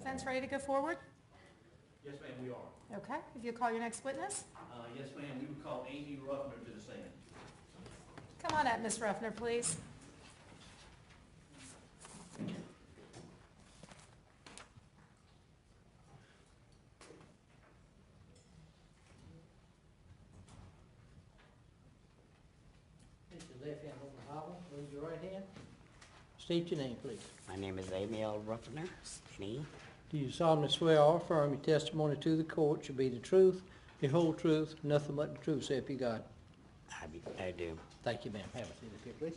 Defense ready to go forward? Yes, ma'am, we are. Okay, if you call your next witness. Yes, ma'am, we would call Amy Ruffner to the stand. Come on up, Miss Ruffner, please. Place your left hand on the Bible, raise your right hand. State your name, please. My name is Amy L. Ruffner, Stinney. Do you solemnly swear or affirm your testimony to the court shall be the truth, the whole truth, nothing but the truth, so help you God? I do. Thank you, ma'am. Have a seat up here, please.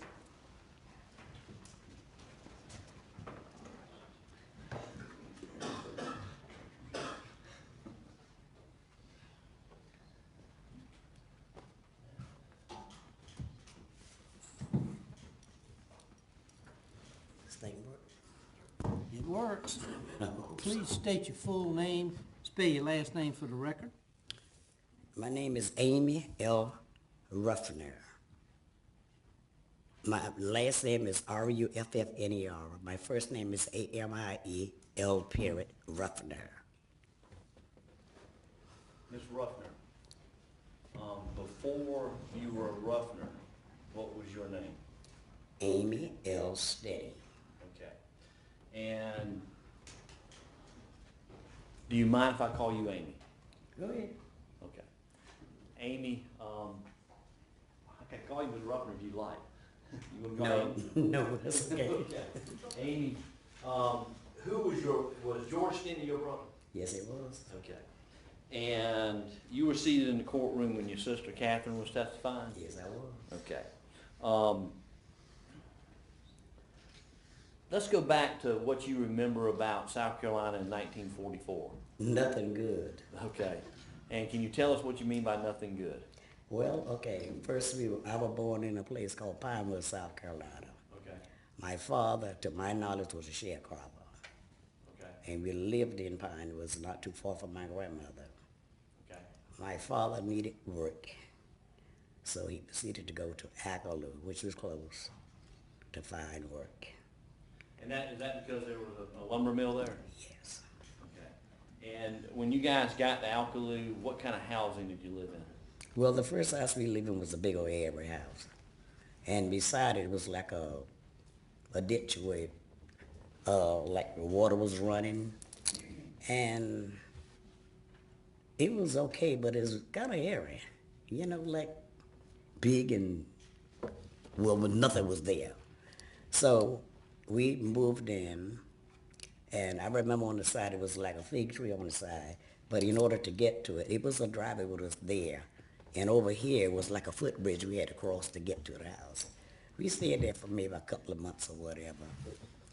This thing work? It works. Please state your full name, spell your last name for the record. My name is Amy L. Ruffner. My last name is Ruffner. My first name is Amiel period Ruffner. Ms. Ruffner, before you were Ruffner, what was your name? Amy L. Stinney. Okay. And do you mind if I call you Amy? Go ahead. Okay. Amy, I can call you Ms. Ruffner if you like. You want to call Amy? No, that's okay. Okay. Amy, was George Stinney your brother? Yes, it was. Okay. And you were seated in the courtroom when your sister Catherine was testifying? Yes, I was. Okay. Let's go back to what you remember about South Carolina in 1944. Nothing good. Okay. And can you tell us what you mean by nothing good? Well, okay, first I was born in a place called Pinewood, South Carolina. Okay. My father, to my knowledge, was a sharecropper. Okay. And we lived in Pinewood, not too far from my grandmother. Okay. My father needed work, so he proceeded to go to Ackerloo, which was close, to find work. And is that because there was a lumber mill there? Yes. Okay. And when you guys got to Alcaloo, what kind of housing did you live in? Well, the first house we lived in was a big old airy house. And beside it was like a ditch where like the water was running. And it was okay, but it was kind of airy. You know, like big and, well, nothing was there. So we moved in, and I remember on the side it was like a fig tree on the side. But in order to get to it, it was a driveway that was there. And over here was like a footbridge we had to cross to get to the house. We stayed there for maybe a couple of months or whatever.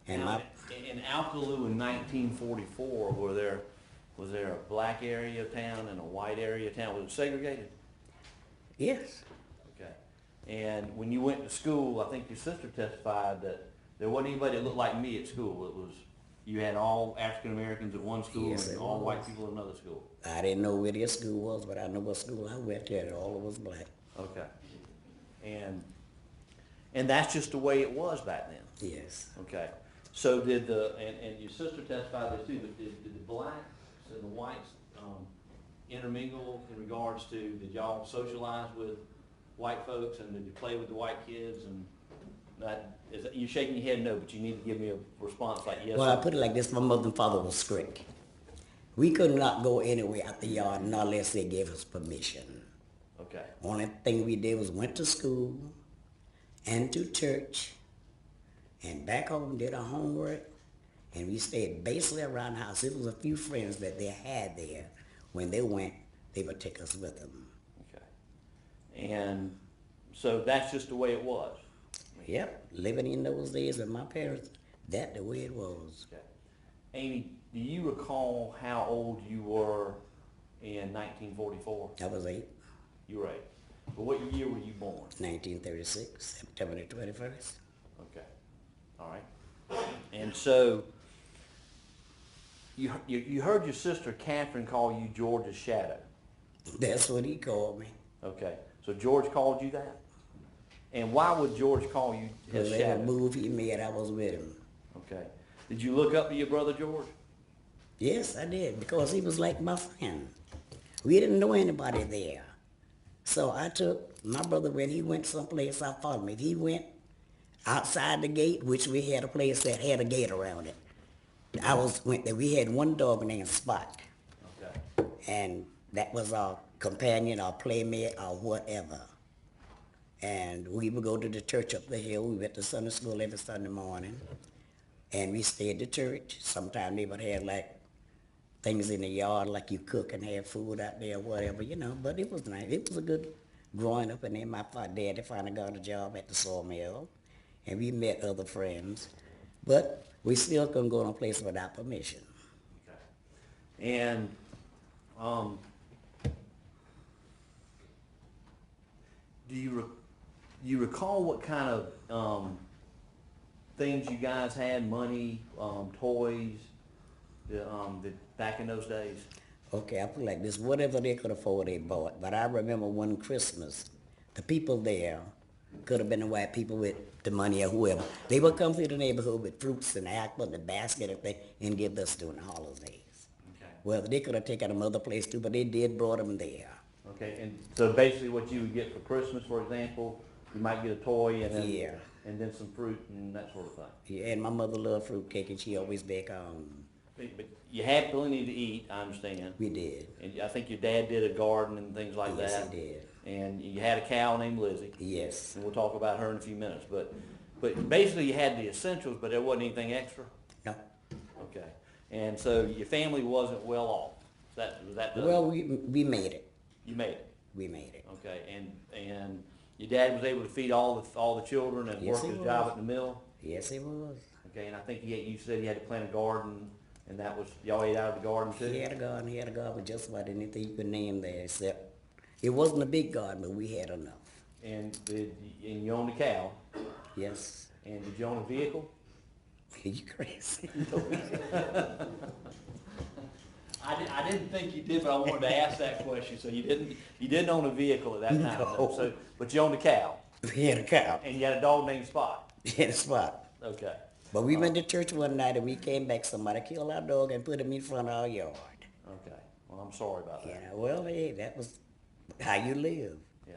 And now, in Alcaloo in 1944, was there a black area of town and a white area of town? Was it segregated? Yes. Okay. And when you went to school, I think your sister testified that there wasn't anybody that looked like me at school. It was, you had all African Americans at one school, yes, and all white people at another school. I didn't know where this school was, but I know what school I went to, and all of us black. Okay. And that's just the way it was back then? Yes. Okay. So did and your sister testified this too, but did the blacks and the whites intermingle in regards to, did y'all socialize with white folks, and did you play with the white kids? And you're shaking your head no, but you need to give me a response like yes. Well, I put it like this, my mother and father was strict. We could not go anywhere out the yard unless they gave us permission. Okay. Only thing we did was went to school and to church and back home, did our homework, and we stayed basically around the house. It was a few friends that they had there. When they went, they would take us with them. Okay. And so that's just the way it was? Yep, living in those days with my parents, that's the way it was. Okay. Amy, do you recall how old you were in 1944? I was 8. You were 8. But what year were you born? 1936, September the 21st. Okay. All right. And so you heard your sister Catherine call you George's shadow. That's what he called me. Okay. So George called you that? And why would George call you his Because shadow? every move he made, I was with him. Okay. Did you look up to your brother George? Yes, I did, because he was like my friend. We didn't know anybody there. So I took my brother when he went someplace, I followed him. If he went outside the gate, which we had a place that had a gate around it, went there. We had one dog named Spot, Okay. and that was our companion, our playmate, or whatever. And we would go to the church up the hill. We went to Sunday school every Sunday morning, and we stayed at church. Sometimes they would have like things in the yard, like you cook and have food out there, whatever, you know. But it was nice. It was a good growing up. And then my daddy finally got a job at the sawmill, and we met other friends. But we still couldn't go to a place without permission. Okay. And, do you recall what kind of, things you guys had, money, toys, back in those days? Okay, I feel like this, whatever they could afford, they bought. But I remember one Christmas, the people there could have been the white people with the money or whoever. They would come through the neighborhood with fruits and apple in the basket and thing and give us during the holidays. Okay. Well, they could have taken them other place too, but they did brought them there. Okay, and so basically what you would get for Christmas, for example, you might get a toy Yeah. and then some fruit and that sort of thing. Yeah, and my mother loved fruit cake, and she always baked. But you had plenty to eat, I understand. We did. And I think your dad did a garden and things like Yes, that. he did. And you had a cow named Lizzie. Yes. And we'll talk about her in a few minutes. But basically you had the essentials, but there wasn't anything extra? No. Okay. And so your family wasn't well off. Was that the, Well, we made it. you made it? We made it. Okay. And your dad was able to feed all the children and Yes, work he his job was. at the mill? Yes, it was. Okay. And I think you said you had to plant a garden, and that was, y'all ate out of the garden too? He had a garden with just about anything you could name there, except it wasn't a big garden, but we had enough. And you owned a cow, Yes. and did you own a vehicle? You crazy? I didn't think you did, but I wanted to ask that question. So you didn't own a vehicle at that time, No. so, but you owned a cow, We had a cow. and you had a dog named Spot. We had a spot. Okay. But we went to church one night and we came back, somebody killed our dog and put him in front of our yard. Okay. Well, I'm sorry about You that. know, well, hey, that was how you live. Yeah.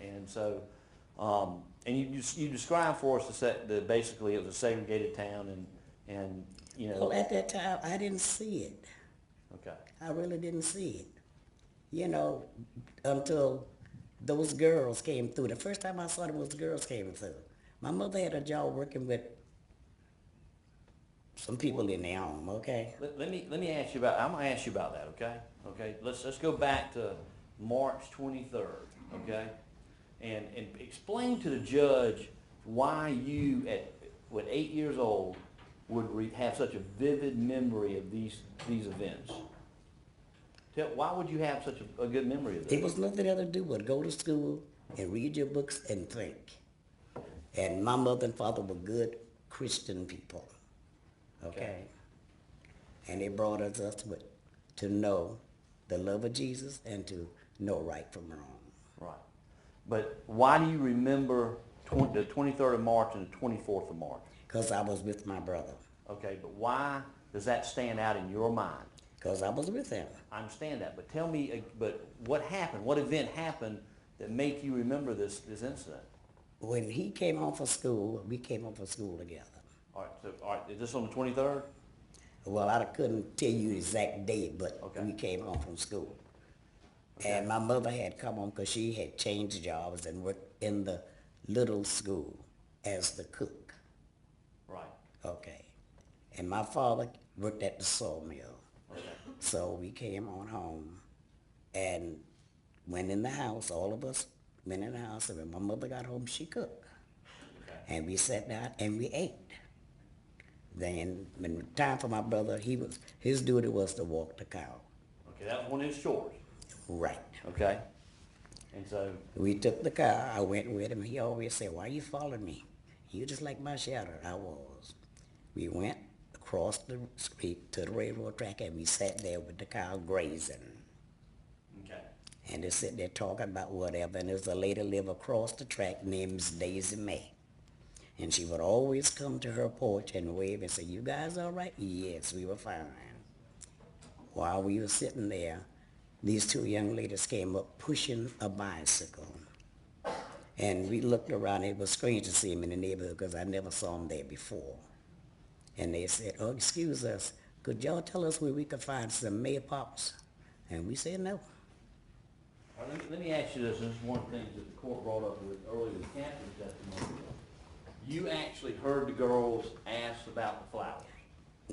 And so, and you described for us basically it was a segregated town, and you know. Well, at that time, I didn't see it. Okay. I really didn't see it. You know, until those girls came through. The first time I saw them was the girls came through. My mother had a job working with some people in their home, okay? Let me ask you about. I'm gonna ask you about that. Okay. Okay. Let's go back to March 23rd. Okay. And explain to the judge why you at 8 years old would have such a vivid memory of these events. Why would you have such a good memory of this? There was nothing else to do but go to school and read your books and think. And my mother and father were good Christian people, okay? And they brought us up to know the love of Jesus and to know right from wrong. Right. But why do you remember the 23rd of March and the 24th of March? Because I was with my brother. Okay, but why does that stand out in your mind? Because I was with him. I understand that, but tell me, but what happened? What event happened that make you remember this incident? When he came home from school, we came home from school together. All right, is this on the 23rd? Well, I couldn't tell you the exact date, but Okay. we came home from school. And my mother had come home because she had changed jobs and worked in the little school as the cook. Right. Okay. And my father worked at the sawmill. Okay. So we came on home and went in the house. All of us went in the house, and when my mother got home, she cooked. Okay. And we sat down and we ate. Then when it was time for my brother, his duty was to walk the cow. Okay, that was one of his chores. Right. Okay. And so, We took the car. I went with him. He always said, "Why you following me? You just like my shadow." I was. We went across the street to the railroad track, and we sat there with the cow grazing. okay. And they sit there talking about whatever. And there's a lady live across the track named Miss Daisy May. And she would always come to her porch and wave and say, "You guys all right?" Yes, we were fine. While we were sitting there, these two young ladies came up pushing a bicycle. And we looked around. It was strange to see them in the neighborhood because I never saw them there before. And they said, "Oh, excuse us, could y'all tell us where we could find some maypops?" And we said no. All right, let me ask you this, and this is one of the things that the court brought up with earlier with Catherine's testimony. You actually heard the girls ask about the flowers.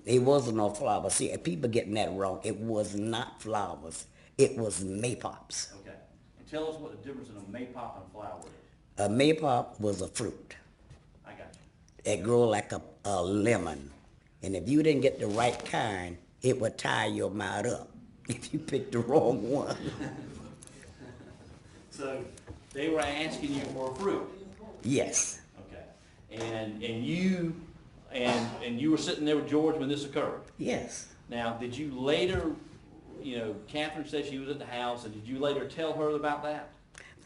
It wasn't no flowers. See, people getting that wrong. It was not flowers. It was maypops. Okay. And tell us what the difference in a maypop and a flower is. A maypop was a fruit. I got you. It grew like a lemon. And if you didn't get the right kind, it would tie your mouth up if you picked the wrong one. So they were asking you for a fruit. Yes. Okay. And you were sitting there with George when this occurred. Yes. Now, did you later, Catherine said she was at the house, and did you later tell her about that?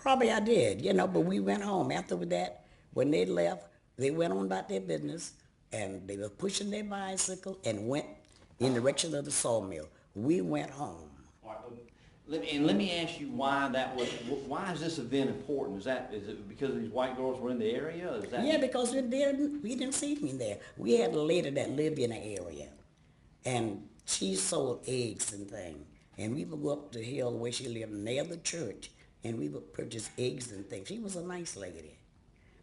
Probably I did, but we went home. After that, when they left, they went on about their business, and they were pushing their bicycle and went in the direction of the sawmill. We went home. All right, let me ask you why why is this event important? Is it because these white girls were in the area? Is that? Yeah, because we didn't see them in there. We had a lady that lived in the area, and she sold eggs and things. And we would go up the hill where she lived near the church, and we would purchase eggs and things. She was a nice lady.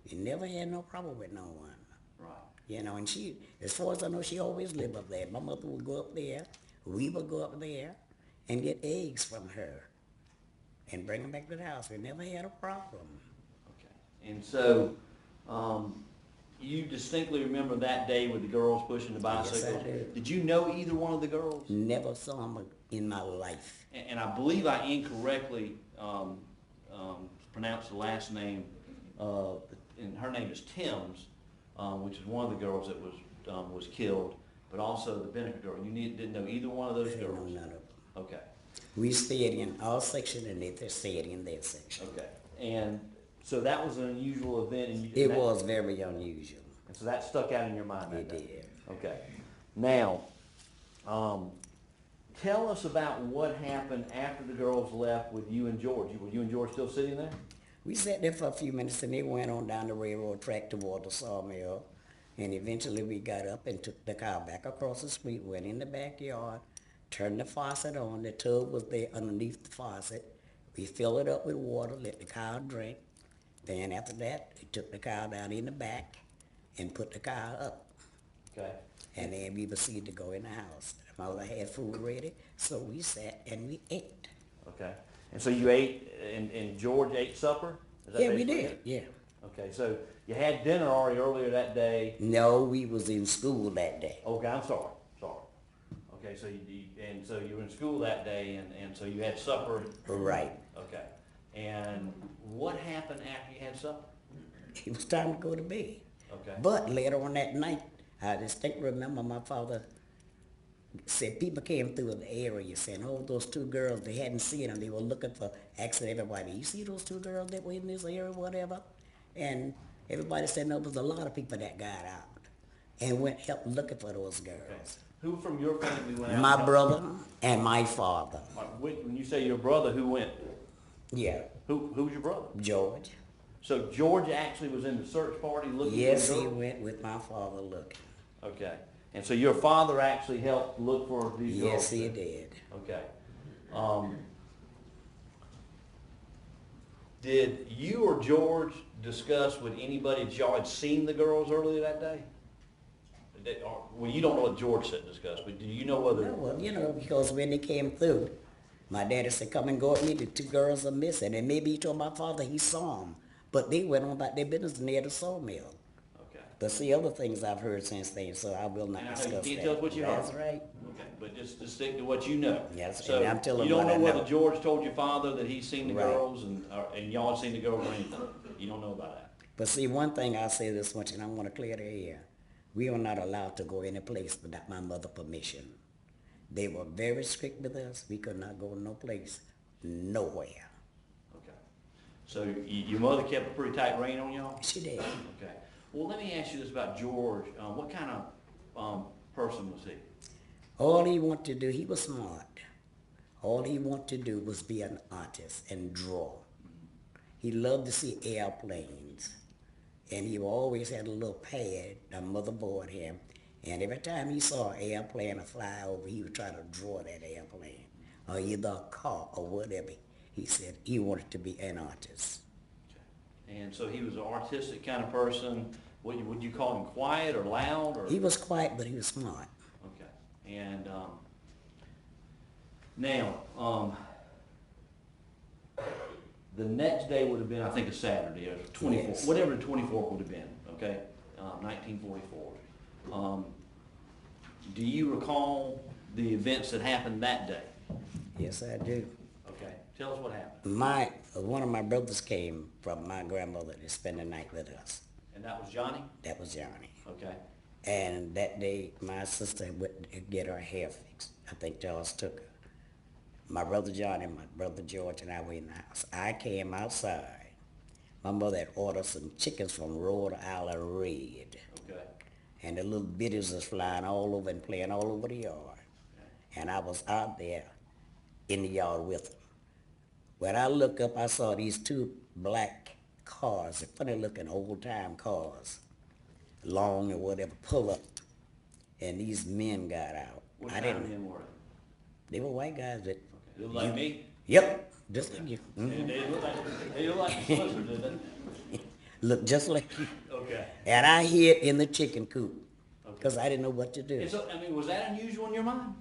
We never had no problem with no one. Right. And she, as far as I know, she always lived up there. My mother would go up there, we would go up there and get eggs from her and bring them back to the house. We never had a problem. Okay. And so, you distinctly remember that day with the girls pushing the bicycles? Yes, I do. Did you know either one of the girls? Never saw them in my life. And I believe I incorrectly pronounced the last name, and her name is Timms, which is one of the girls that was killed, but also the Bennett girl. You didn't know either one of those I didn't girls? know none of them. Okay. We stayed in our section and they stayed in their section. Okay. And so that was an unusual event. And It was very unusual. And so that stuck out in your mind that It day? did. Okay. Now, tell us about what happened after the girls left with you and George. Were you and George still sitting there? We sat there for a few minutes and they went on down the railroad track toward the sawmill. And eventually we got up and took the cow back across the street, went in the backyard, turned the faucet on. The tub was there underneath the faucet. We filled it up with water, let the cow drink. Then after that, we took the cow down in the back and put the cow up. Okay. And then we proceeded to go in the house. My mother had food ready, so we sat and we ate. Okay. And so you ate, and George ate supper? Is that Yeah, we basically did, it? yeah. Okay, so you had dinner already earlier that day. No, we was in school that day. Okay, I'm sorry. Okay, so you were in school that day, and so you had supper. Right. Okay. And what happened after you had supper? It was time to go to bed. Okay. But later on that night, I distinctly remember my father said people came through the area saying, "Oh, those two girls, they hadn't seen them. They were looking for, asking everybody, you see those two girls that were in this area, whatever?" And everybody said, no, there was a lot of people that got out and went help looking for those girls. Okay. Who from your family went out? My brother and my father. When you say your brother, who went? Yeah, Who's your brother? George. So George actually was in the search party looking Yes, for the he girls? went with my father looking. Okay. And so your father actually helped look for these girls? Yes, he did. Okay. Did you or George discuss with anybody that y'all had seen the girls earlier that day? Well, you don't know what George said discuss, but do you know whether? Well, because when they came through, my daddy said, "Come and go with me. The two girls are missing." And maybe he told my father he saw them, but they went on about their business near the sawmill. Okay. But see, other things I've heard since then, so I will not And I know discuss you that. can't tell us what you heard. That's right. Okay, but just stick to what you know. Yes, So and I'm telling you don't what I know whether know. George told your father that he's seen the Right. girls and y'all had seen the girls or anything. You don't know about that. But see, one thing I'll say this much, and I want to clear the air. We are not allowed to go any place without my mother's permission. They were very strict with us. We could not go no place, nowhere. Okay. So your mother kept a pretty tight rein on y'all? She did. Okay. Well, let me ask you this about George. What kind of person was he? All he wanted to do, he was smart. All he wanted to do was be an artist and draw. He loved to see airplanes. And he always had a little pad, a mother bought him. And every time he saw an airplane fly over, he would try to draw that airplane, or either a car or whatever. He said he wanted to be an artist. And so he was an artistic kind of person. Would you call him quiet or loud? Or? He was quiet, but he was smart. Okay. And now, the next day would have been, I think, a Saturday, or 24th, Yes. whatever the 24th would have been, okay? 1944. Do you recall the events that happened that day? Yes, I do. Okay. Tell us what happened. One of my brothers came from my grandmother to spend the night with us. And that was Johnny? That was Johnny. Okay. And that day, my sister went to get her hair fixed. I think Charles took her. My brother Johnny, my brother George, and I were in the house. I came outside. My mother had ordered some chickens from Rhode Island Red. Okay. And the little bitties was flying all over and playing all over the yard. Okay. And I was out there in the yard with them. When I looked up, I saw these two black cars, funny looking old time cars, long or whatever, pull up. And these men got out. What kind of men were They were white guys that. they? They look like me? Yep, just like you. And Mhm. they look like the sisters, didn't they? Look just like you. Okay. And I hid in the chicken coop because I didn't know what to do. And so, I mean, was that unusual in your mind?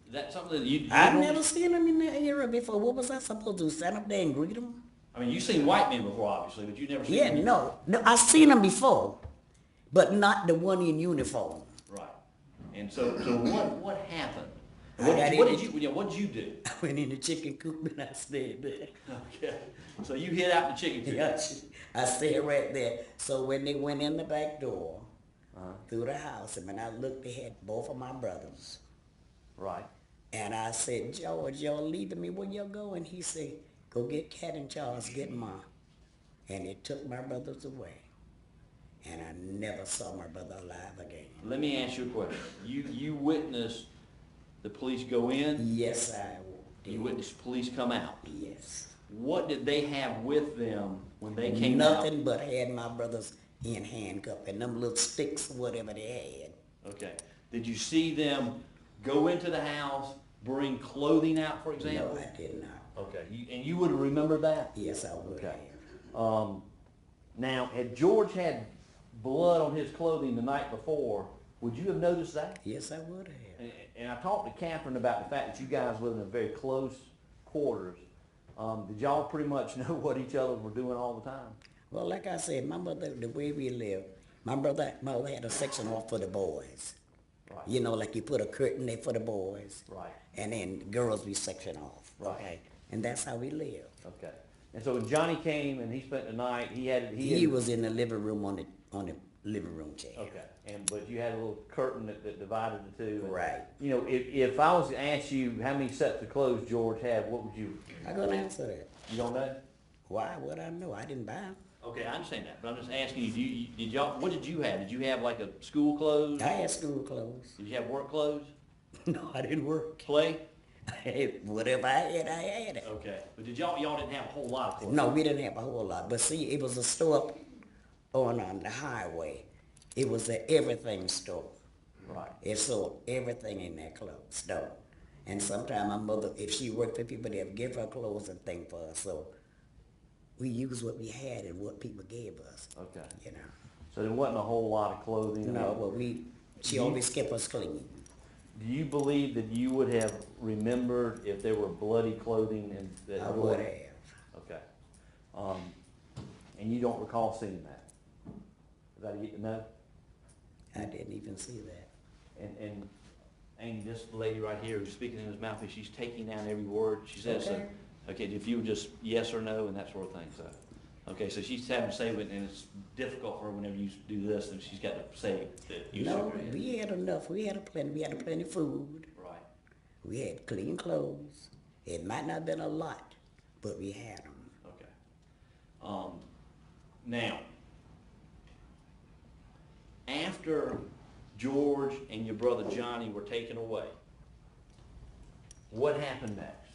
Is that something that you I've don't- never seen them in the era before. What was I supposed to do? Stand up there and greet them? I mean, you've seen white men before, obviously, but you've never seen Yeah, them. no, I've seen them before, but not the one in uniform. Right. And so what happened? I What got did you do? I went in the chicken coop and I stayed there. Okay. So you hid out in the chicken coop. Yeah, I stayed right there. So when they went in the back door, through the house, and when I looked, they had both of my brothers. Right. And I said, George, y'all leaving me? Where y'all going? He said, go get Cat and Charles, get Ma. And they took my brothers away. And I never saw my brother alive again. Let me ask you a question. You witnessed the police go in. Yes, I did. You witnessed police come out. Yes. What did they have with them when they came out? Nothing but had my brothers in handcuffs and them little sticks, whatever they had. Okay. Did you see them go into the house, bring clothing out, for example? No, I did not. Okay. And you would have remembered that? Yes, I would Okay. have. Now, had George had blood on his clothing the night before, would you have noticed that? Yes, I would have. And I talked to Catherine about the fact that you guys live in very close quarters. Did y'all pretty much know what each other were doing all the time? Well, like I said, my mother, the way we lived, my mother had a section off for the boys. Right. You know, like you put a curtain there for the boys. Right. And then girls we section off. Right. Okay. And that's how we lived. Okay. And so when Johnny came and he spent the night, He was in the living room on the living room chair. Okay. But you had a little curtain that divided the two. And, Right. You know, if I was to ask you how many sets of clothes George had, what would you? I'm gonna answer that. You don't know? Why would I know? I didn't buy them. Okay, I understand that, but I'm just asking you, did y'all, what did you have? Did you have like a school clothes? I had school clothes. Did you have work clothes? No, I didn't work. Play? Whatever I had it. Okay. But y'all didn't have a whole lot of clothes? No, we didn't have a whole lot. But see, it was a store up on the highway. It was an everything store. Right. It sold everything in that clothes store. And sometimes my mother, if she worked for people, they'd give her clothes and things for us. So we used what we had and what people gave us. Okay. You know. So there wasn't a whole lot of clothing? No, but she always kept us clean. Do you believe that you would have remembered if there were bloody clothing and that? I would have. Okay. And you don't recall seeing that? Is that a no? I didn't even see that. And this lady right here who's speaking in his mouth, she's taking down every word she says. So, Okay. okay, if you would just yes or no and that sort of thing. So, okay, so she's having to say it, and it's difficult for her whenever you do this, and she's got to say that you No, should. we had enough. We had plenty of food. Right. We had clean clothes. It might not have been a lot, but we had them. Okay. Now, after George and your brother Johnny were taken away, What happened next?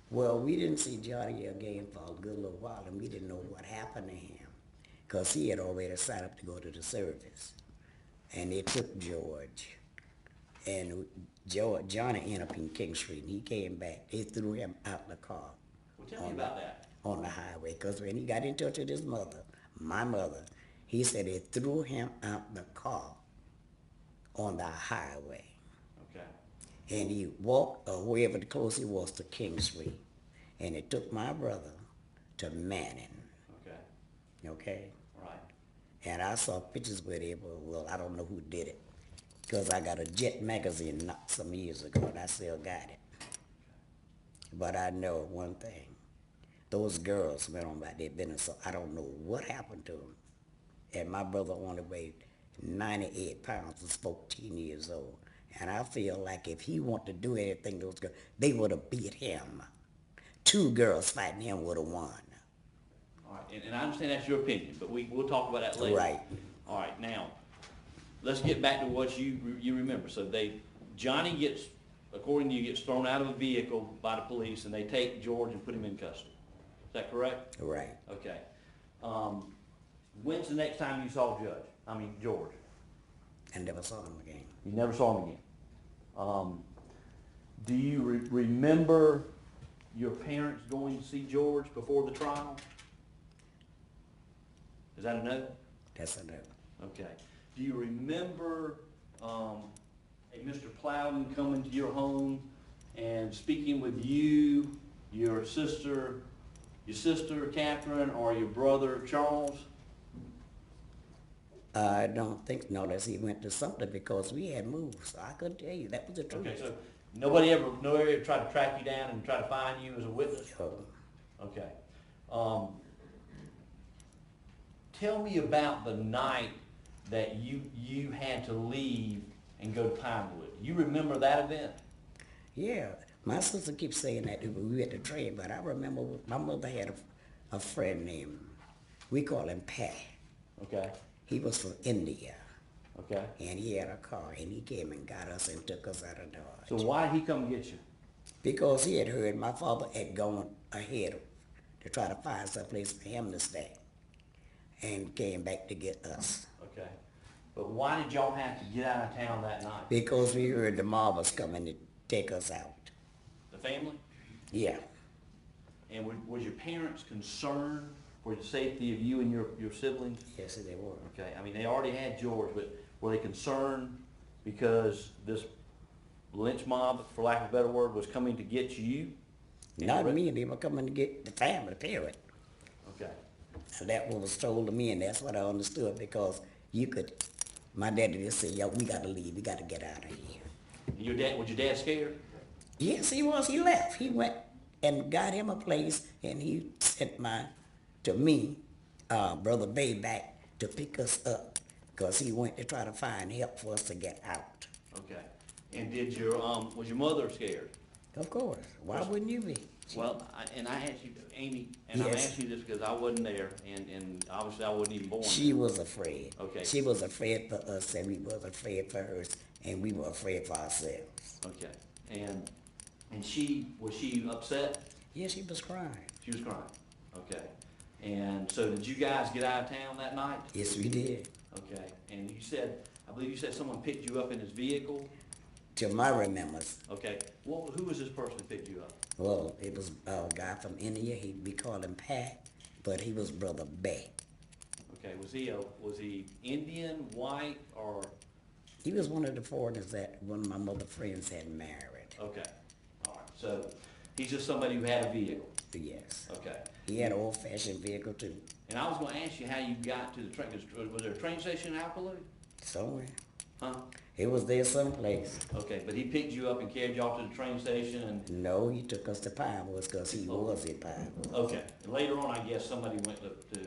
Well, we didn't see Johnny again for a good little while, and we didn't know what happened to him, 'cause he had already signed up to go to the service. And they took George. And Johnny ended up in King Street, and he came back. They threw him out the car. Well, tell me about that. On the highway, because when he got in touch with his mother, my mother, he said they threw him out the car on the highway. Okay. And he walked wherever the closest he was to King Street. And it took my brother to Manning, Okay. okay? Right. And I saw pictures where they were, well, I don't know who did it, because I got a Jet magazine not some years ago, and I still got it. But I know one thing. Those girls went on about their business, so I don't know what happened to them. And my brother only weighed 98 pounds, was 14 years old. And I feel like if he wanted to do anything, those girls, they would have beat him. 2 girls fighting him would have won. All right, and I understand that's your opinion, but we'll talk about that later. Right. All right, now, let's get back to what you remember. So Johnny gets, according to you, gets thrown out of a vehicle by the police, and they take George and put him in custody. Is that correct? Right. Okay. When's the next time you saw George? And never saw him again. You never saw him again. Do you remember your parents going to see George before the trial? Is that a no? That's a no. Okay. Do you remember a Mr. Plowden coming to your home and speaking with you, your sister Catherine, or your brother Charles? I don't think, no, that he went to something because we had moved, so I couldn't tell you. That was the truth. Okay, so nobody ever tried to track you down and try to find you as a witness? Oh. Okay. Tell me about the night that you had to leave and go to Pinewood. You remember that event? Yeah, my sister keeps saying that we were at the train, but I remember my mother had a friend named, we call him Pat. Okay. He was from India, Okay. and he had a car, and he came and got us and took us out of Dodge. So why did he come get you? Because he had heard my father had gone ahead to try to find some place for him to stay, and came back to get us. Okay. But why did y'all have to get out of town that night? Because we heard the mob was coming to take us out. The family? Yeah. And was your parents concerned for the safety of you and your siblings? Yes, they were. Okay, I mean, they already had George, but were they concerned because this lynch mob, for lack of a better word, was coming to get you? Not me, they were coming to get the family, period. Okay. And that was told to me, and that's what I understood, because you could, my daddy just said, yo, we gotta leave, we gotta get out of here. Was your dad scared? Yes, he was, he left. He went and got him a place, and he sent Brother Bay back to pick us up, because he went to try to find help for us to get out. Okay. And was your mother scared? Of course, why wouldn't you be? Well, I asked you, Amy, and I'm Yes. asking you this because I wasn't there, and obviously I wasn't even born. She was afraid. Okay. She was afraid for us, and we was afraid for her, and we were afraid for ourselves. Okay. And was she upset? Yeah, she was crying. She was crying. Okay. And so did you guys get out of town that night? Yes, we did. Okay. And I believe you said someone picked you up in his vehicle? To my remembrance, Okay. Who was this person that picked you up? well, it was a guy from India. We called him Pat, but he was Brother Bay. Okay. Was he Indian, white, or? He was one of the foreigners that one of my mother's friends had married. Okay. All right. So he's just somebody who had a vehicle. Yes. Okay. He had an old-fashioned vehicle too. And I was going to ask you how you got to the train. Was there a train station in Alpaloo? Somewhere. Huh? It was there someplace. Okay, but he picked you up and carried you off to the train station and, No, he took us to Pinewoods because he was in Pinewoods. okay. And later on, I guess somebody went to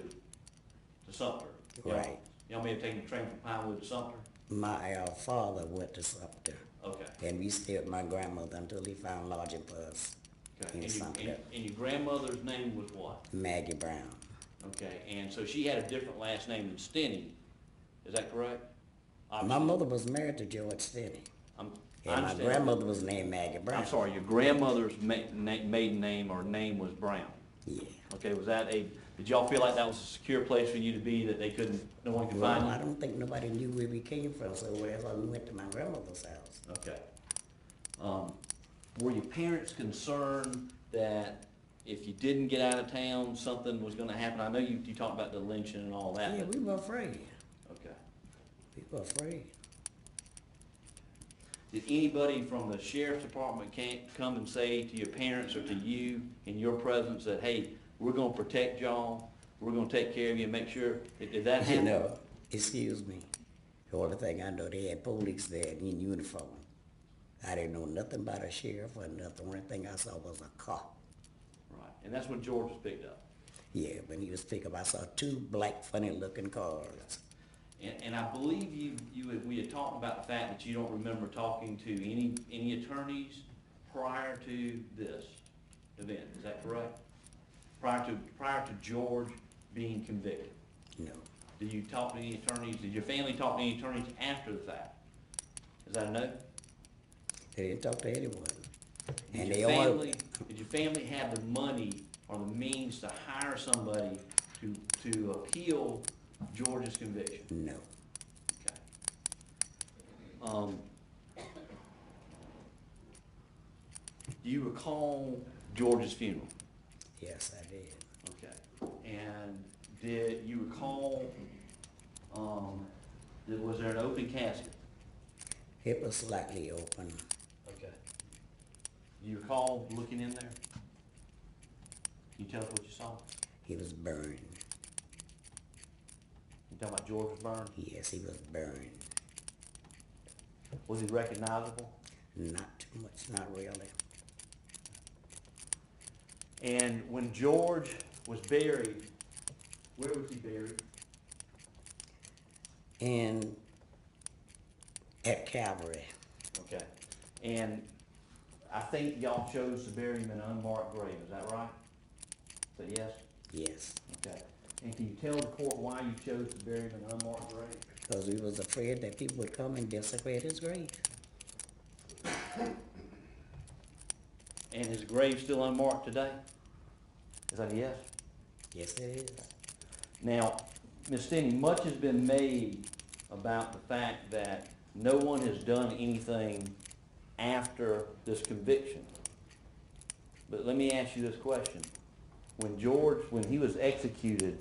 Sumter. Right. Y'all may have taken the train from Pinewood to Sumter? My father went to Sumter, Okay. and we stayed with my grandmother until he found lodging for us Okay. in Sumter. And your grandmother's name was what? Maggie Brown. Okay, and so she had a different last name than Stinney. Is that correct? My mother was married to George Stinney. I And my understand. grandmother was named Maggie Brown. I'm sorry, your grandmother's maiden name or name was Brown. Yeah. Okay, did y'all feel like that was a secure place for you to be, that no one could find Well, you? I don't think nobody knew where we came from, so wherever we went to my grandmother's house. Okay. Were your parents concerned that if you didn't get out of town, something was gonna happen? I know you talked about the lynching and all that. Yeah, but- we were afraid. Okay. We were afraid. Did anybody from the sheriff's department come and say to your parents or to you in your presence that, hey, we're gonna protect y'all, we're gonna take care of you and make sure, did that You happen? know, excuse me. The only thing I know, they had police there in uniform. I didn't know nothing about a sheriff or nothing. The only thing I saw was a car. Right, and that's when George was picked up. Yeah, when he was picked up, I saw two black, funny-looking cars. And I believe we had talked about the fact that you don't remember talking to any attorneys prior to this event, is that correct? Prior to George being convicted? No, Did you talk to any attorneys, did your family talk to any attorneys after the fact? Is that a no? they didn't talk to anyone. Did And your they all, family, did your family have the money or the means to hire somebody to appeal George's conviction? no. Okay. Do you recall George's funeral? Yes, I did. Okay. And did you recall, was there an open casket? It was slightly open. Okay. Do you recall looking in there? Can you tell us what you saw? He was burned. You talking about George was burned? Yes, he was burned. Was he recognizable? Not too much, not really. And when George was buried, where was he buried? And at Calvary, Okay. And I think y'all chose to bury him in an unmarked grave, is that right? Is that yes? yes, Okay. And can you tell the court why you chose to bury him in an unmarked grave? because we was afraid that people would come and desecrate his grave. And his grave's still unmarked today? Is that a yes? Yes, it is. Now, Ms. Stinney, much has been made about the fact that no one has done anything after this conviction. But let me ask you this question. When he was executed,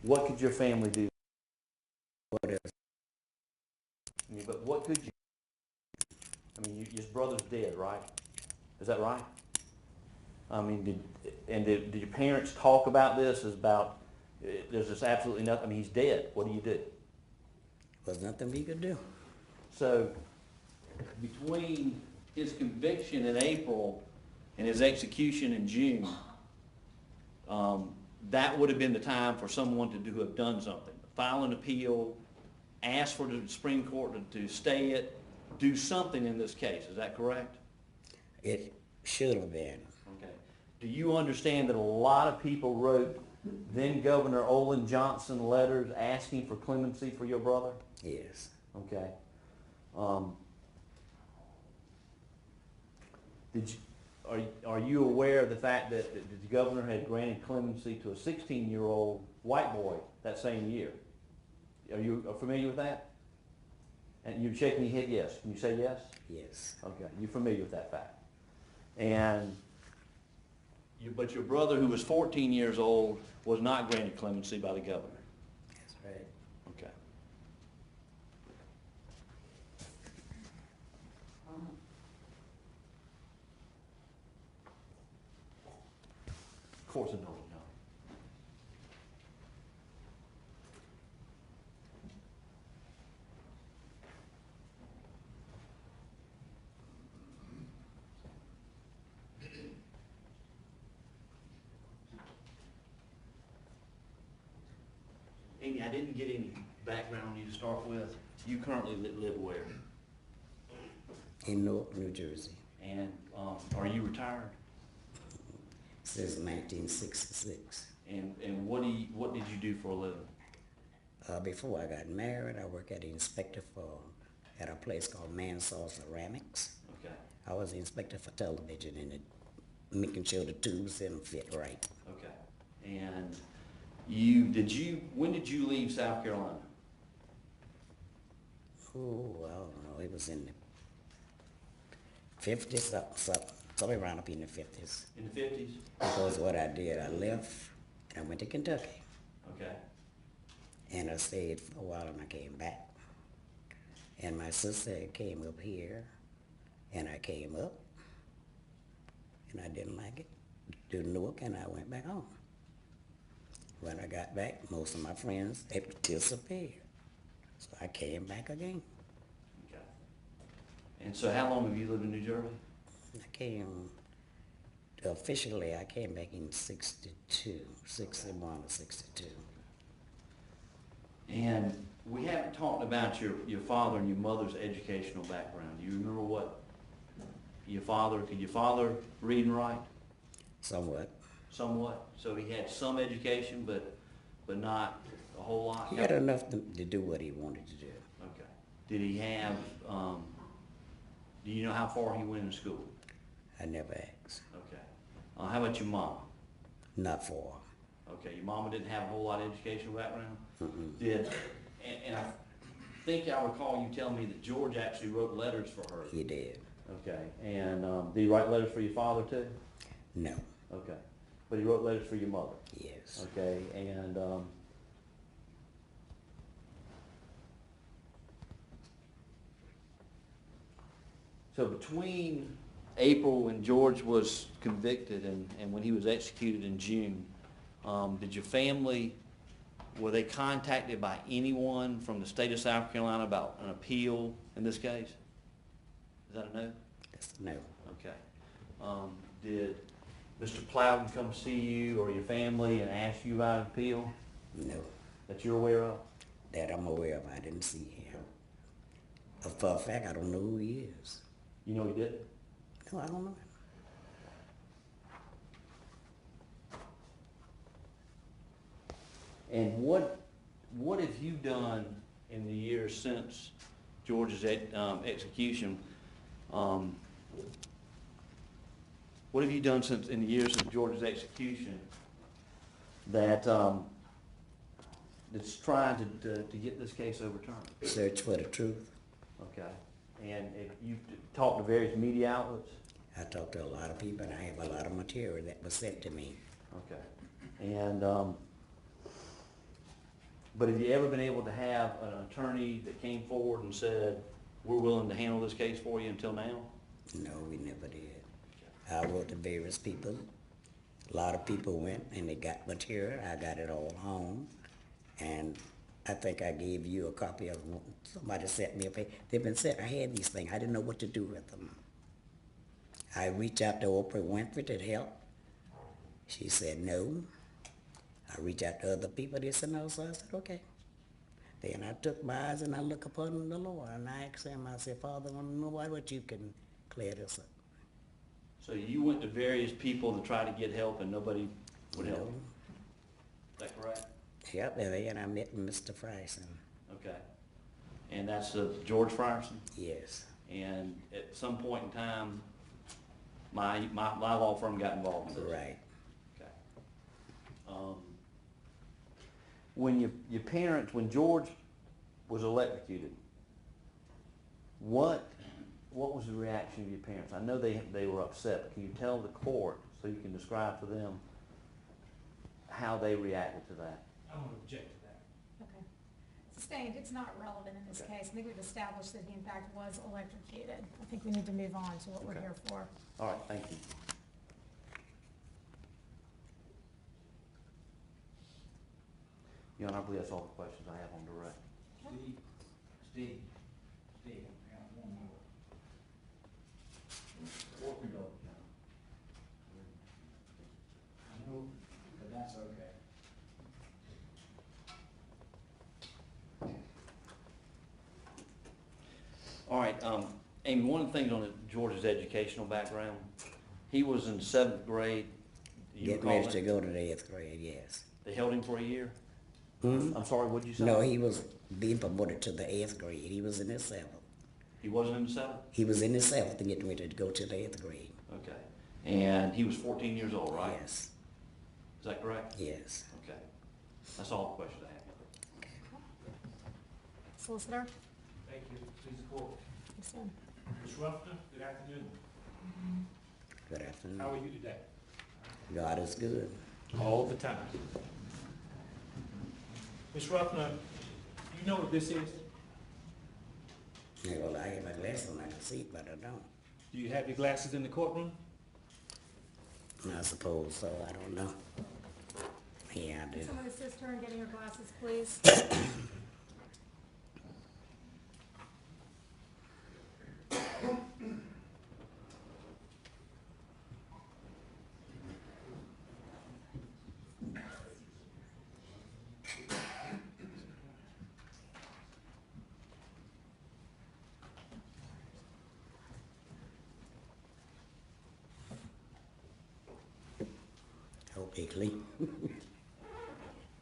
what could your family do? What else? I mean, but what could you? I mean, your brother's dead, right? Is that right? I mean, did your parents talk about this as about, there's just absolutely nothing, I mean, he's dead, what do you do? Was nothing we could do. So, between his conviction in April and his execution in June, that would have been the time for someone to have done something. File an appeal, ask for the Supreme Court to stay it, do something in this case, is that correct? It should have been. Okay. Do you understand that a lot of people wrote then Governor Olin Johnson letters asking for clemency for your brother? Yes. Okay. Are you aware of the fact that the governor had granted clemency to a 16-year-old white boy that same year? Are you familiar with that? And you're shaking your head yes. Can you say yes? Yes. Okay, you're familiar with that fact. And but your brother, who was 14 years old, was not granted clemency by the governor. That's right. Okay. Of course, I know. Amy, I didn't get any background on you to start with. You currently live where? In Newark, New Jersey, And are you retired? since 1966. And what did you do for a living? Before I got married, I worked at the inspector for at a place called Mansour Ceramics. Okay, I was the inspector for television and making sure the tubes didn't fit right. okay. And when did you leave South Carolina? Oh, I don't know, it was in the 50s, somewhere around up in the 50s. In the 50s? Because what I did, I left and I went to Kentucky. Okay, And I stayed for a while and I came back. And my sister came up here and I came up and I didn't like it. Didn't work and I went back home. When I got back, most of my friends had disappeared. So I came back again. okay. And so how long have you lived in New Jersey? Officially I came back in 62, 61 or 62. And we haven't talked about your father and your mother's educational background. Do you remember what could your father read and write? Somewhat. Somewhat. So he had some education, but not a whole lot? He had enough to do what he wanted to do. Okay. Did he have, do you know how far he went in school? I never asked. Okay. How about your mom? Not for. Okay, your mama didn't have a whole lot of educational background? Mm-mm. And I think I recall you telling me that George actually wrote letters for her. He did. Okay, and did he write letters for your father too? No. Okay, but he wrote letters for your mother? Yes. Okay, and so between April when George was convicted and when he was executed in June, did your family, were they contacted by anyone from the state of South Carolina about an appeal in this case? Is that a no? That's no. Okay. Did Mr. Plowden come see you or your family and ask you about an appeal No. that you're aware of? That I'm aware of. I didn't see him. For a fact, I don't know who he is. You know he didn't? No, I don't know him. And what have you done in the years since George's execution? What have you done in the years since George's execution that that's trying to get this case overturned? Search for the truth. Okay. And if you've talked to various media outlets? I talked to a lot of people and I have a lot of material that was sent to me. Okay. And but have you ever been able to have an attorney that came forward and said, we're willing to handle this case for you until now? No, we never did. I wrote to various people. A lot of people went and they got material. I got it all home. And I think I gave you a copy of one. Somebody sent me a paper. They've been sent. I had these things. I didn't know what to do with them. I reached out to Oprah Winfrey to help. She said no. I reached out to other people. They said no. So I said, okay. Then I took my eyes and I looked upon the Lord. And I asked him, I said, Father, I want to know what you can clear this up. So you went to various people to try to get help and nobody would help you? Is that correct? Yep, and then I met Mr. Frierson. Okay. And that's George Frierson? Yes. And at some point in time, my law firm got involved in this? Right. Okay. When your parents, when George was electrocuted, what was the reaction of your parents? I know they were upset, but can you tell the court, so you can describe to them how they reacted to that? I'm going to object to that. Okay. Sustained, it's not relevant in this case. I think we've established that he in fact was electrocuted. I think we need to move on to what we're Okay. here for. All right, thank you. Your Honor, I believe that's all the questions I have on direct. Steve, I got one more. Work me over, John. I know, but that's okay. All right, Amy, one of the things on George's educational background, he was in 7th grade. Do you Getting recall ready that? to go to the 8th grade, yes. They held him for a year? Hmm? I'm sorry, what'd you say? No, he was being promoted to the 8th grade. He was in the 7th. He wasn't in the seventh? He was in the seventh and getting ready to go to the 8th grade. Okay. And he was 14 years old, right? Yes, Is that correct? yes. Okay. That's all the questions I have. Solicitor? Thank you. Please report. Yes, ma'am. Ms. Ruffner, good afternoon. Good afternoon. How are you today? God is good. All the time. Ms. Ruffner, you know what this is? Yeah, well, I have my glasses on, I can see, but I don't. Do you have your glasses in the courtroom? I suppose so, I don't know. Yeah, I do. Can someone assist her in getting her glasses, please? Okay, clean.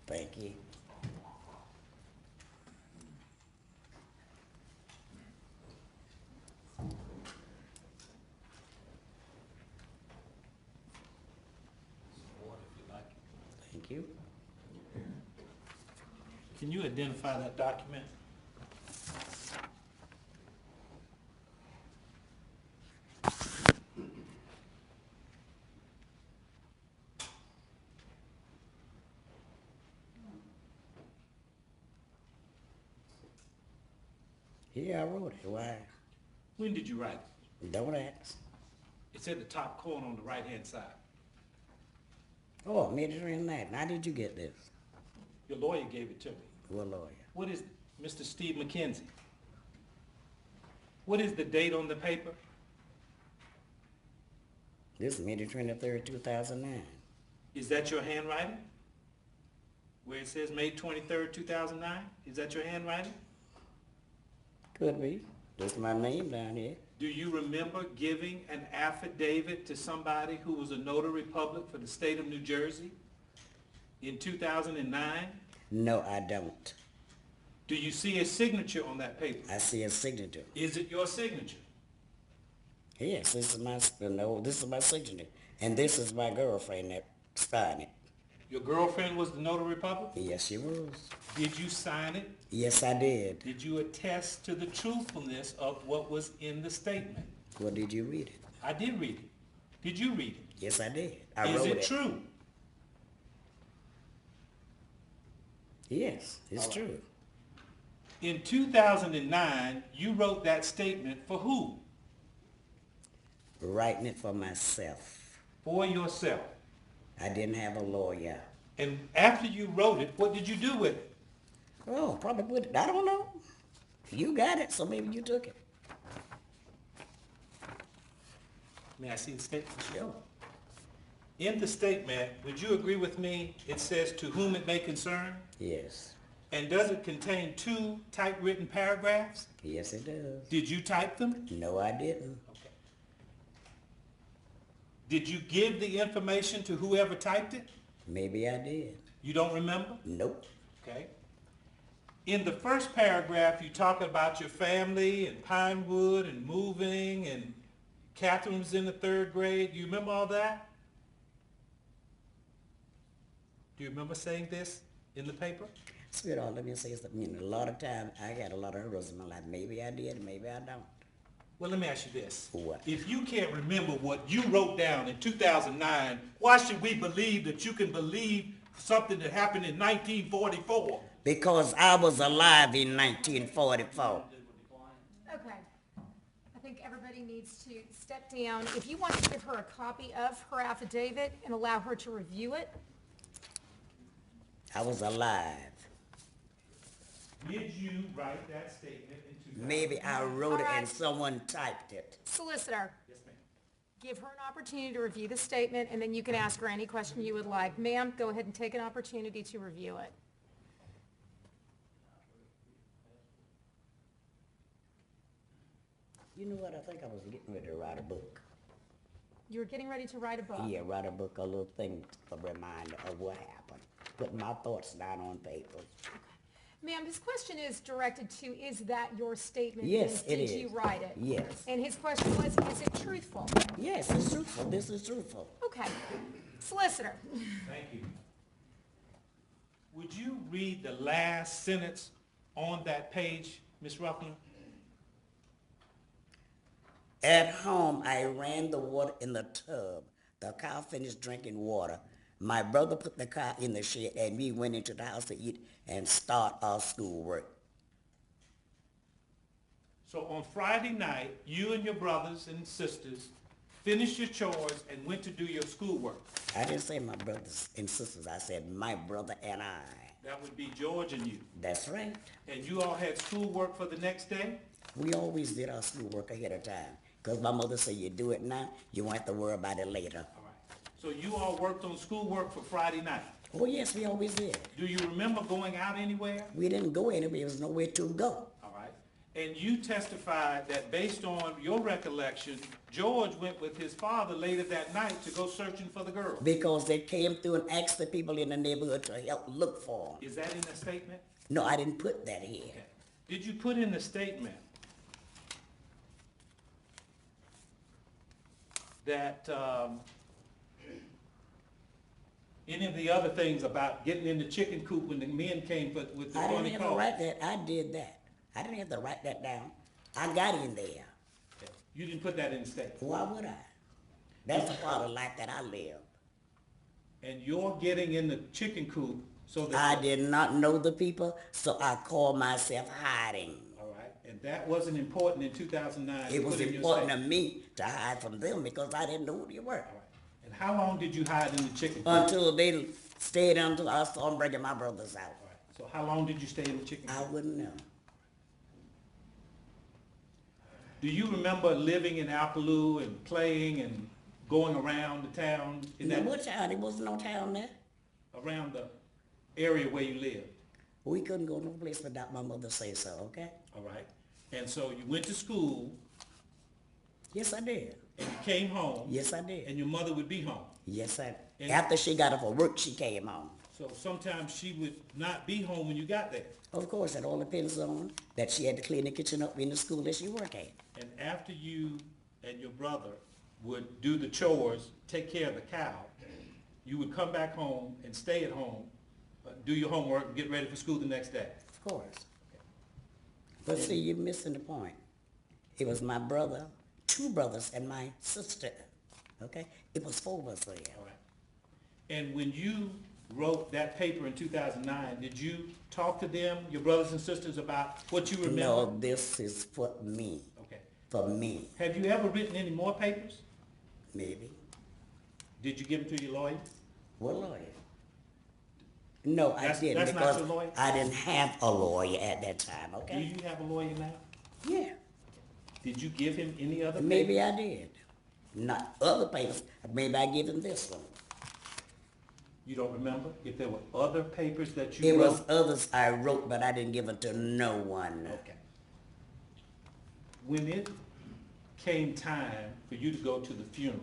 Thank you. Water, if you like. Thank you. Can you identify that document? Yeah, I wrote it. Why? When did you write it? Don't ask. It's at the top corner on the right-hand side. Oh, immediately in that. How did you get this? Your lawyer gave it to me. What lawyer? What is it? Mr. Steve McKenzie? What is the date on the paper? This is May the 23rd, 2009. Is that your handwriting? Where it says May 23rd, 2009? Is that your handwriting? Could be. This is my name down here. Do you remember giving an affidavit to somebody who was a notary public for the state of New Jersey in 2009? No, I don't. Do you see a signature on that paper? I see a signature. Is it your signature? Yes, this is my this is my signature, and this is my girlfriend that signed it. Your girlfriend was the notary public? Yes, she was. Did you sign it? Yes, I did. Did you attest to the truthfulness of what was in the statement? Well, did you read it? I did read it. Did you read it? Yes, I did. I Is wrote it true? Yes, it's true. In 2009, you wrote that statement for who? Writing it for myself. For yourself. I didn't have a lawyer. And after you wrote it, what did you do with it? Oh, probably put it. I don't know. You got it, so maybe you took it. May I see the statement? Sure. In the statement, would you agree with me, it says to whom it may concern? Yes. And does it contain 2 typewritten paragraphs? Yes, it does. Did you type them? No, I didn't. Okay. Did you give the information to whoever typed it? Maybe I did. You don't remember? Nope. Okay. In the first paragraph, you talk about your family and Pinewood and moving and Catherine was in the 3rd grade. Do you remember all that? Do you remember saying this in the paper? Sweetheart, let me say something. You know, a lot of times I got a lot of hurdles in my life. Maybe I did, maybe I don't. Well, let me ask you this. What? If you can't remember what you wrote down in 2009, why should we believe that you can believe something that happened in 1944? Because I was alive in 1944. Okay. I think everybody needs to step down. If you want to give her a copy of her affidavit and allow her to review it, I was alive. Did you write that statement in 2009? Maybe I wrote it All right. and someone typed it. solicitor, Yes, ma'am. give her an opportunity to review the statement, and then you can ask her any question you would like. Ma'am, go ahead and take an opportunity to review it. You know what? I think I was getting ready to write a book. You were getting ready to write a book. Yeah, write a book, a little thing, a reminder of what happened. Put my thoughts down on paper. Ma'am, his question is directed to, is that your statement? Yes, And it Did you is. write it? Yes. And his question was, is it truthful? Yes, it's truthful. This is truthful. Okay. Solicitor. Thank you. Would you read the last sentence on that page, Ms. Ruffin? At home, I ran the water in the tub. The cow finished drinking water. My brother put the cow in the shed, and we went into the house to eat and start our schoolwork. So on Friday night, you and your brothers and sisters finished your chores and went to do your schoolwork. I didn't say my brothers and sisters. I said my brother and I. That would be George and you. That's right. And you all had schoolwork for the next day? We always did our schoolwork ahead of time. Because my mother said, you do it now, you won't have to worry about it later. All right. So you all worked on schoolwork for Friday night. Oh, yes, we always did. Do you remember going out anywhere? We didn't go anywhere. There was nowhere to go. All right. And you testified that based on your recollection, George went with his father later that night to go searching for the girl. Because they came through and asked the people in the neighborhood to help look for them. Is that in the statement? No, I didn't put that here. Okay. Did you put in the statement that any of the other things about getting in the chicken coop when the men came with the I didn't funny have to call? write that. I did that. I didn't have to write that down. I got in there. Okay. You didn't put that in the statement. Why would I? That's the part of life that I live. And you're getting in the chicken coop so that... I did not know the people, so I called myself hiding. All right. And that wasn't important in 2009. It to was put in your important to statement. me to hide from them because I didn't know who they were. All right. And how long did you hide in the chicken coop? Until they stayed until I saw them breaking my brother's house. All right. So how long did you stay in the chicken I coop? wouldn't know. Do you remember living in Alcaloo and playing and going around the town in In that, what town? There was no town there. around the area where you lived? We couldn't go no place without my mother say so, okay? All right. And so you went to school Yes, I did. and you came home. Yes, I did. And your mother would be home. Yes, I And- After she got off of work, she came home. So sometimes she would not be home when you got there. Of course, it all depends on that she had to clean the kitchen up in the school that she work at. And after you and your brother would do the chores, take care of the cow, you would come back home and stay at home, do your homework, and get ready for school the next day. Of course. But see, you're missing the point. It was my brother, 2 brothers, and my sister, okay? It was 4 of us there. All right. And when you wrote that paper in 2009, did you talk to them, your brothers and sisters, about what you remember? No, this is for me. Okay. For me, Have you ever written any more papers? maybe. Did you give them to your lawyer? What lawyer? No, I That's- didn't that's not because your lawyer? I didn't have a lawyer at that time, Do okay? you have a lawyer now? Yeah, Did you give him any other papers? maybe I did. Not other papers, maybe I give him this one. You don't remember if there were other papers that you It wrote? was others I wrote, but I didn't give it to no one. Okay. When it came time for you to go to the funeral,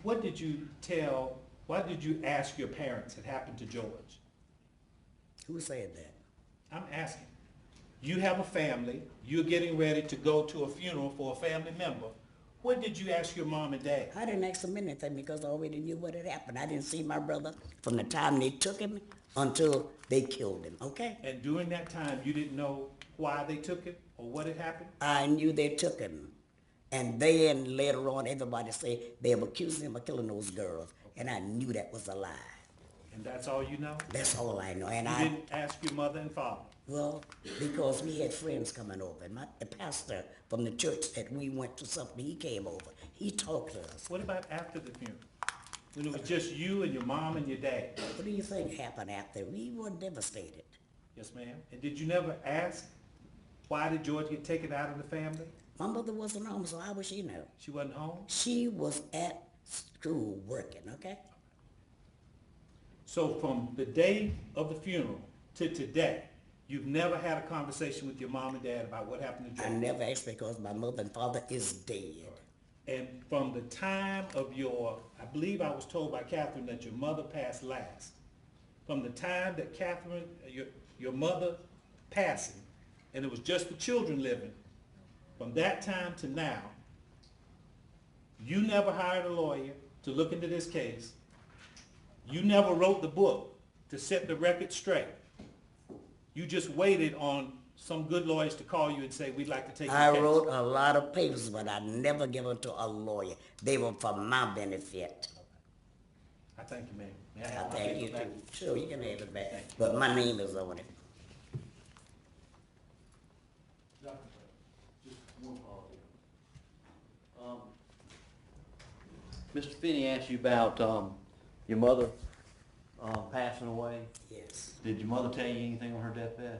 what did you tell, what did you ask your parents had happened to George? Who said that? I'm asking. You have a family, you're getting ready to go to a funeral for a family member. What did you ask your mom and dad? I didn't ask them anything because I already knew what had happened. I didn't see my brother from the time they took him until they killed him, okay? And during that time, you didn't know why they took him or what had happened? I knew they took him. And then later on, everybody said they were accusing him of killing those girls. And I knew that was a lie. And that's all you know? That's all I know. And You I, didn't ask your mother and father? well, because we had friends coming over. And the pastor from the church that we went to something, he came over. He talked to us. What about after the funeral? When it was just you and your mom and your dad? What do you think happened after? We were devastated. Yes, ma'am. And did you never ask, why did George get taken out of the family? My mother wasn't home, so how would she know? She wasn't home? She was at school working, okay? So from the day of the funeral to today, you've never had a conversation with your mom and dad about what happened to I George? never asked because my mother and father is dead. And from the time of your, I believe I was told by Catherine that your mother passed last, from the time that Catherine, your mother passing, and it was just the children living, from that time to now, you never hired a lawyer to look into this case. You never wrote the book to set the record straight. You just waited on some good lawyers to call you and say, we'd like to take your I case. wrote a lot of papers, but I never gave them to a lawyer. They were for my benefit. I thank you, ma'am. May I I have my thank you paper too. back? Sure, you can have it back, but my name is on it. Dr. Just one follow here. Mr. Finney asked you about, your mother, passing away. Yes. Did your mother tell you anything on her deathbed?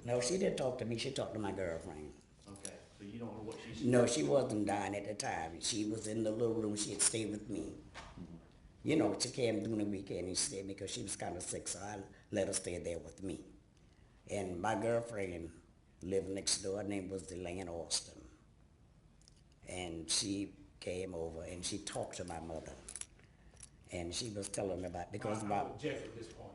No, she didn't talk to me. She talked to my girlfriend. Okay, so you don't know what she said? No, she wasn't dying at the time. She was in the little room. She had stayed with me. You know, she came during the weekend and stayed because she was kind of sick, so I let her stay there with me. And my girlfriend lived next door. Her name was Delaney Austin. And she came over and she talked to my mother. And she was telling me about, because I about, object at this point.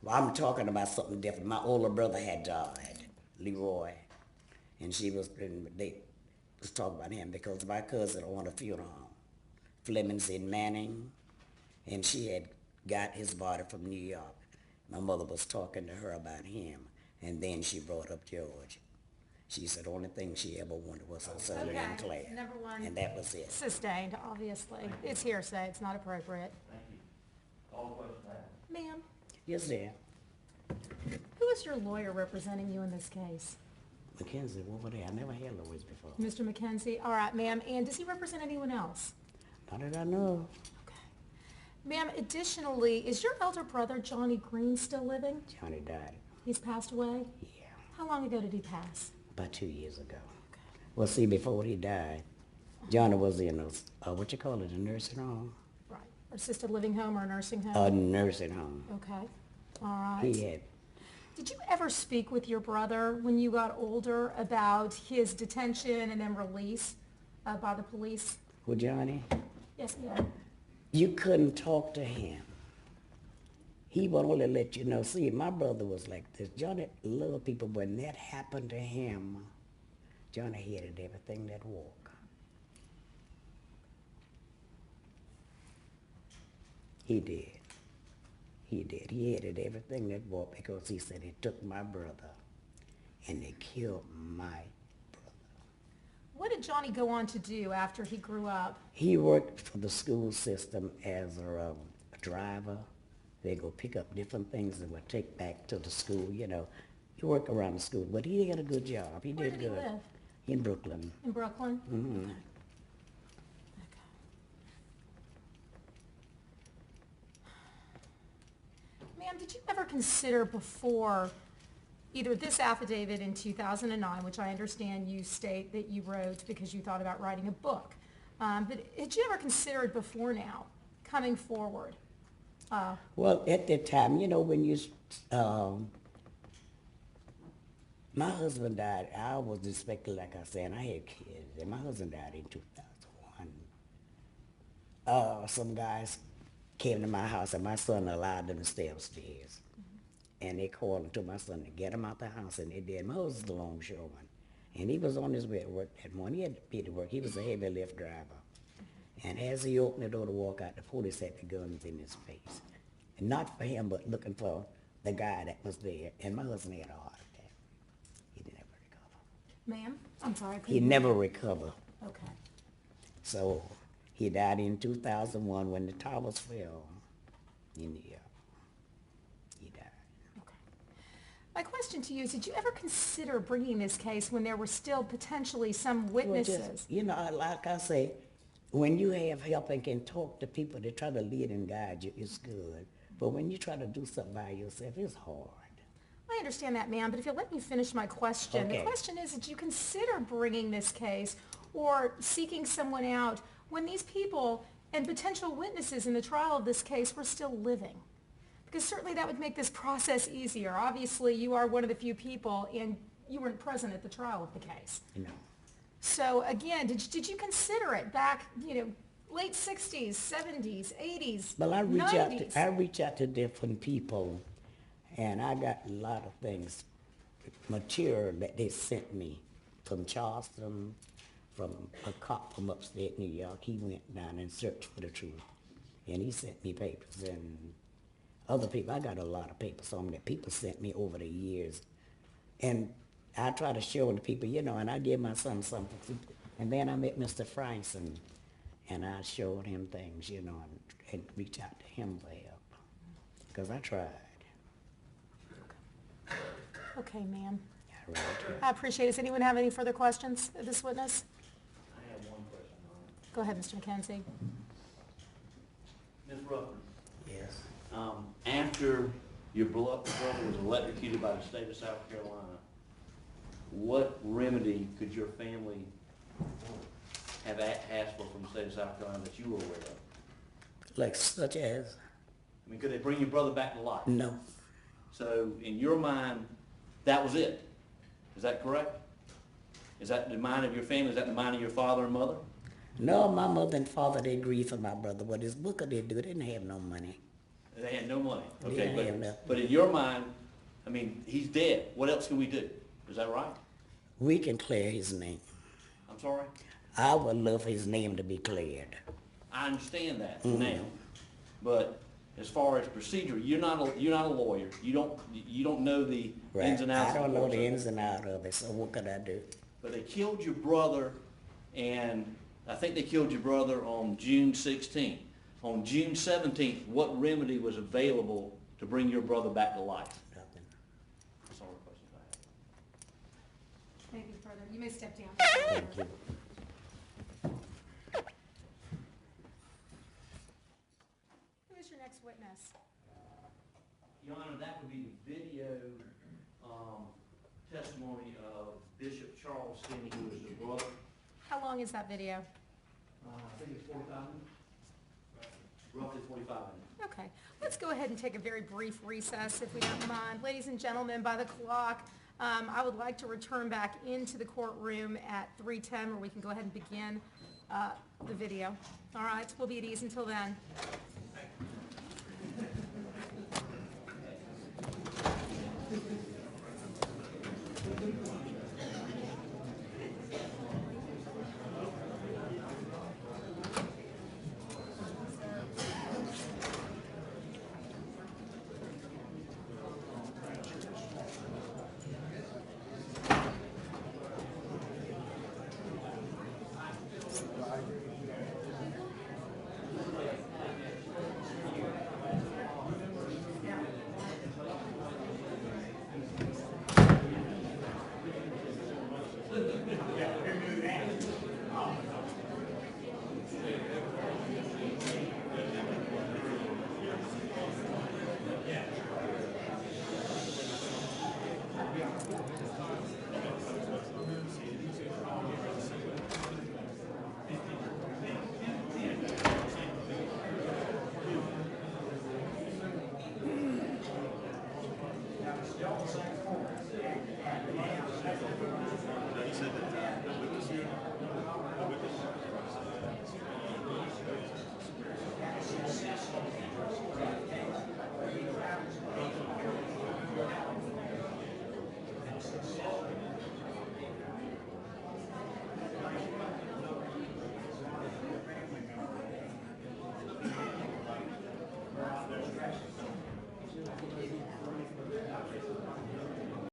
well, I'm talking about something different. My older brother had died, Leroy. And they was talking about him because my cousin owned a funeral home, Fleming's in Manning. And she had got his body from New York. My mother was talking to her about him, and then she brought up George. She said the only thing she ever wanted was her son Okay, and Claire. number one. And that was it. Sustained, obviously. It's hearsay, it's not appropriate. Thank you. All the questions I have. Ma'am, Yes, dear. who is your lawyer representing you in this case? Mackenzie, over there. I never had lawyers before. Mr. McKenzie? All right, ma'am. And does he represent anyone else? Not that I know. Okay. Ma'am, additionally, is your elder brother, Johnny Green, still living? Johnny died. He's passed away? Yeah, How long ago did he pass? about 2 years ago. Well, see, before he died, Johnny was in a what you call it, a nursing home? Right. Assisted living home or a nursing home? A nursing home. Okay. All right. He had, Did you ever speak with your brother when you got older about his detention and then release by the police? with Johnny, Yes, ma'am. you couldn't talk to him. He would only let you know. See, my brother was like this. Johnny loved people. When that happened to him, Johnny hated everything that walked. He did. He did. He hated everything that walked because he said he took my brother and they killed my brother. What did Johnny go on to do after he grew up? He worked for the school system as a driver. They go pick up different things and would take back to the school, you know. He worked around the school, but he had a good job. He Where did did he good. live? In Brooklyn. In Brooklyn? Mhm. Okay. Ma'am, did you ever consider before either this affidavit in 2009, which I understand you state that you wrote because you thought about writing a book, but had you ever considered before now coming forward? Well, at that time, you know, when you, my husband died, I was expecting, like I said, I had kids, and my husband died in 2001. Some guys came to my house, and my son allowed them to stay upstairs. And they called to my son to get him out the house, and they did. My husband's the longshoreman, and he was on his way to work that morning. He had to be to work. He was a heavy lift driver. And as he opened the door to walk out, the police had the guns in his face. And not for him, but looking for the guy that was there. And my husband had a heart attack. He didn't ever recover. Ma'am, I'm sorry. I He couldn't- never recovered. Okay. So he died in 2001 when the towers fell in the air. He died. Okay. My question to you is, did you ever consider bringing this case when there were still potentially some Well, just, witnesses? you know, like I say, when you have help and can talk to people that try to lead and guide you, it's good. But when you try to do something by yourself, it's hard. I understand that, ma'am, but if you'll let me finish my question. The Okay. question is, did you consider bringing this case or seeking someone out when these people and potential witnesses in the trial of this case were still living? Because certainly that would make this process easier. Obviously, you are one of the few people, and you weren't present at the trial of the case. You know. So again, did you consider it back, late 60s, 70s, 80s, Well, I 90s? reach out to different people, And I got a lot of things, material that they sent me from Charleston, from a cop from upstate New York. He went down and searched for the truth. And he sent me papers, and other people. I got a lot of papers on that people sent me over the years. And I try to show the people, you know, and I give my son something. And then I met Mr. Franson, and I showed him things, you know, and reached out to him for help. Because I tried. Okay, ma'am. I really tried. I appreciate it. Does anyone have any further questions of this witness? I have one question, Your Honor. Go ahead, Mr. McKenzie. Ms. Ruffin, Yes. after your brother was electrocuted by the state of South Carolina, what remedy could your family have asked for from the state of South Carolina that you were aware of? Like such as? I mean, could they bring your brother back to life? No. So in your mind, that was it. Is that correct? Is that the mind of your family? Is that the mind of your father and mother? No, my mother and father, they grieved for my brother. What this booker did do, they didn't have no money. They had no money. They Okay, didn't have nothing. but in your mind, I mean, he's dead. What else can we do? Is that right? We can clear his name. I'm sorry? I would love for his name to be cleared. I understand that now, but as far as procedure, you're not a lawyer. You don't know the Right. ins and outs. I don't of know course. the ins and outs of it, so what could I do? But they killed your brother, and I think they killed your brother on June 16th. On June 17th, what remedy was available to bring your brother back to life? Nothing. That's all the questions I have. Anything further? You may step down. Thank you. Who is your next witness? Your Honor, that would be the video testimony of Bishop Charles Stinney, who is the brother. How long is that video? I think it's 45 minutes. Roughly 45 minutes. Okay, let's go ahead and take a very brief recess, if we don't mind. Ladies and gentlemen, by the clock, I would like to return back into the courtroom at 3:10, where we can go ahead and begin the video. All right, we'll be at ease until then.